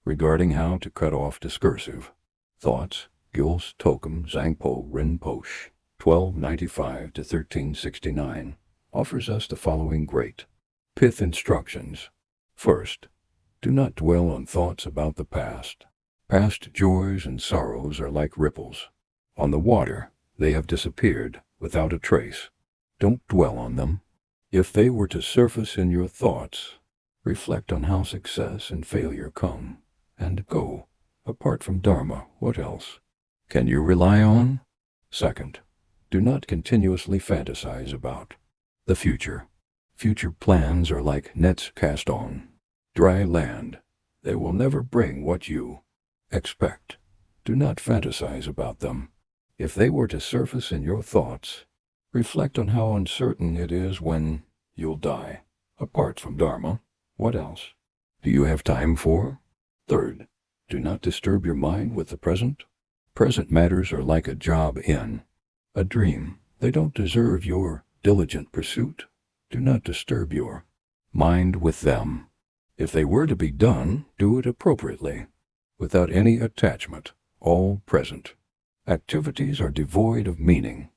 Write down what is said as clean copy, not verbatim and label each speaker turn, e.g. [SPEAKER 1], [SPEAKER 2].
[SPEAKER 1] regarding how to cut off discursive thoughts. Gyalse Tokme Zangpo Rinpoche, 1295 to 1369, offers us the following great pith instructions. First, do not dwell on thoughts about the past. Past joys and sorrows are like ripples on the water. They have disappeared without a trace. Don't dwell on them. If they were to surface in your thoughts, reflect on how success and failure come and go. Apart from Dharma, what else can you rely on? Second, do not continuously fantasize about the future. Future plans are like nets cast on dry land. They will never bring what you expect. Do not fantasize about them. If they were to surface in your thoughts, reflect on how uncertain it is when you'll die. Apart from Dharma, what else do you have time for? Third, do not disturb your mind with the present. Present matters are like a job in a dream. They don't deserve your diligent pursuit. Do not disturb your mind with them. If they were to be done, do it appropriately, without any attachment. All present activities are devoid of meaning.